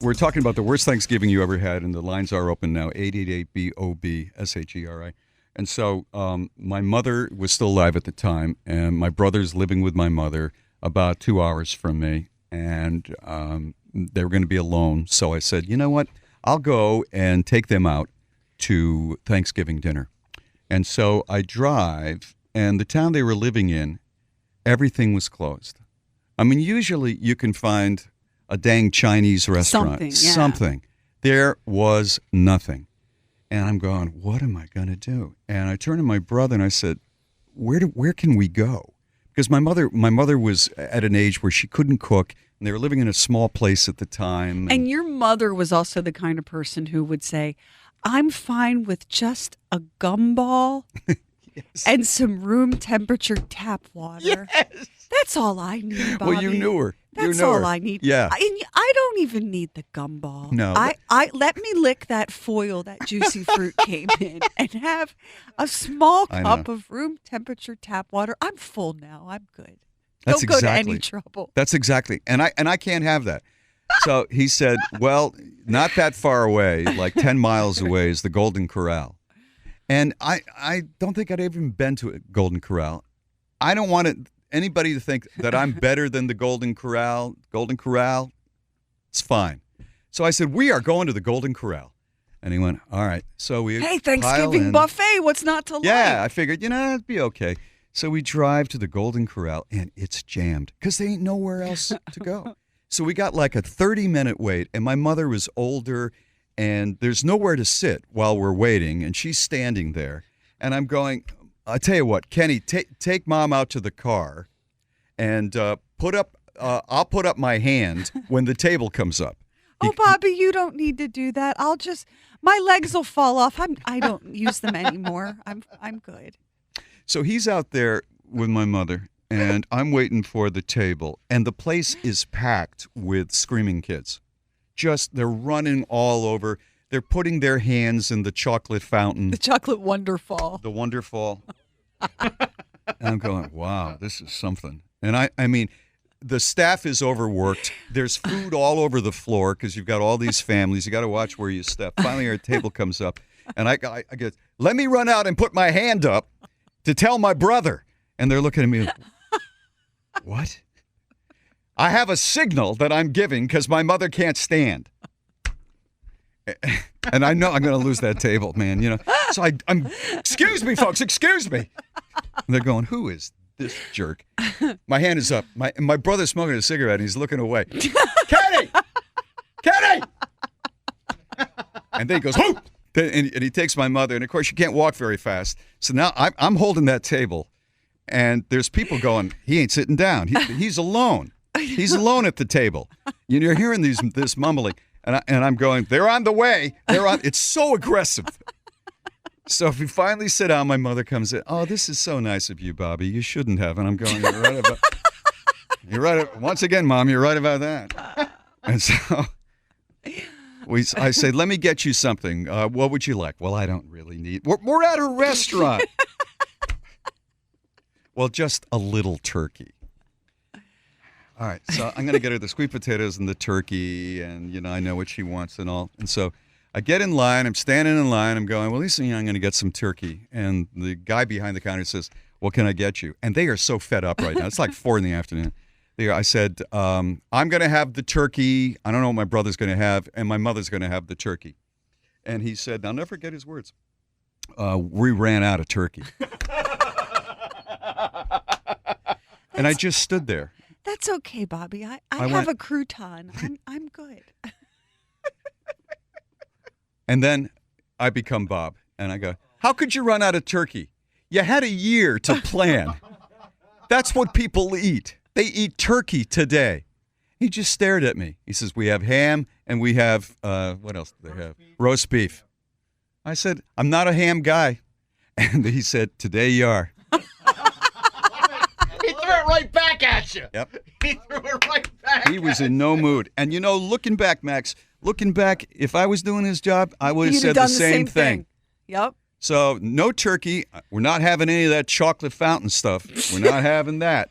We're talking about the worst Thanksgiving you ever had, and the lines are open now, 888-BOB-SHERI. And so my mother was still alive at the time, and my brother's living with my mother about 2 hours from me, and they were going to be alone. So I said, you know what? I'll go and take them out to Thanksgiving dinner. And so I drive, and the town they were living in, everything was closed. I mean, usually you can find a dang Chinese restaurant. Something. There was nothing. And I'm going, what am I going to do? And I turned to my brother and I said, where can we go? Because my mother was at an age where she couldn't cook, and they were living in a small place at the time. And your mother was also the kind of person who would say, I'm fine with just a gumball yes. and some room temperature tap water. Yes. That's all I need, Bobby. Well, you knew her. That's all I need. Yeah. I don't even need the gumball. No. I let me lick that foil that juicy fruit came in and have a small cup of room temperature tap water. I'm full now. I'm good. Don't go to any trouble. That's exactly. And I can't have that. So he said, well, not that far away, like 10 miles away is the Golden Corral. And I don't think I'd even been to a Golden Corral. I don't want anybody to think that I'm better than the Golden Corral. Golden Corral, it's fine. So I said, we are going to the Golden Corral. And he went, all right. So we Thanksgiving buffet, what's not to like? Yeah, I figured, it'd be okay. So we drive to the Golden Corral, and it's jammed because there ain't nowhere else to go. So we got like a 30-minute wait, and my mother was older, and there's nowhere to sit while we're waiting, and she's standing there. And I'm going, I tell you what, Kenny, take Mom out to the car, and I'll put up my hand when the table comes up. Oh, Bobby, you don't need to do that. My legs will fall off. I don't use them anymore. I'm good. So he's out there with my mother, and I'm waiting for the table, and the place is packed with screaming kids. They're running all over. They're putting their hands in the chocolate fountain. The chocolate wonderfall. The wonderfall. And I'm going, wow, this is something. And I mean, the staff is overworked. There's food all over the floor because you've got all these families. You got to watch where you step. Finally, our table comes up, and I get, let me run out and put my hand up to tell my brother. And they're looking at me, what? I have a signal that I'm giving because my mother can't stand. And I know I'm going to lose that table, man. So I'm, excuse me, folks, excuse me. And they're going, who is this jerk? My hand is up. My brother's smoking a cigarette, and he's looking away. Kenny! And then he goes, who? And he takes my mother, and of course, she can't walk very fast. So now I'm holding that table, and there's people going, he ain't sitting down. He's alone. He's alone at the table. You're hearing this mumbling. And I'm going, they're on the way. It's so aggressive. So if we finally sit down, my mother comes in. Oh, this is so nice of you, Bobby. You shouldn't have. And I'm going, you're right. Once again, Mom, you're right about that. And so I say, let me get you something. What would you like? Well, I don't really need. We're at a restaurant. Well, just a little turkey. All right, so I'm going to get her the sweet potatoes and the turkey, and, I know what she wants and all. And so I get in line. I'm standing in line. I'm going, well, at least I'm going to get some turkey. And the guy behind the counter says, what can I get you? And they are so fed up right now. It's like 4 p.m. I said, I'm going to have the turkey. I don't know what my brother's going to have, and my mother's going to have the turkey. And he said, I'll never forget his words. We ran out of turkey. And I just stood there. That's okay, Bobby. I have a crouton. I'm good. And then I become Bob, and I go, how could you run out of turkey? You had a year to plan. That's what people eat. They eat turkey today. He just stared at me. He says, we have ham, and we have, what else do they have? Roast beef. I said, I'm not a ham guy. And he said, today you are. He threw it right back at you. Yep. He threw it right back. He was in no mood. And looking back, Max, if I was doing his job, I would have said the same thing. Yep. So no turkey. We're not having any of that chocolate fountain stuff. We're not having that.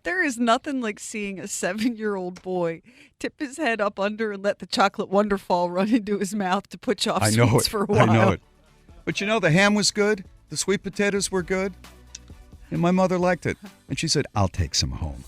There is nothing like seeing a 7-year-old boy tip his head up under and let the chocolate wonderfall run into his mouth to put you off I know sweets it. for a while. I know it. But the ham was good. The sweet potatoes were good. And my mother liked it. And she said, I'll take some home.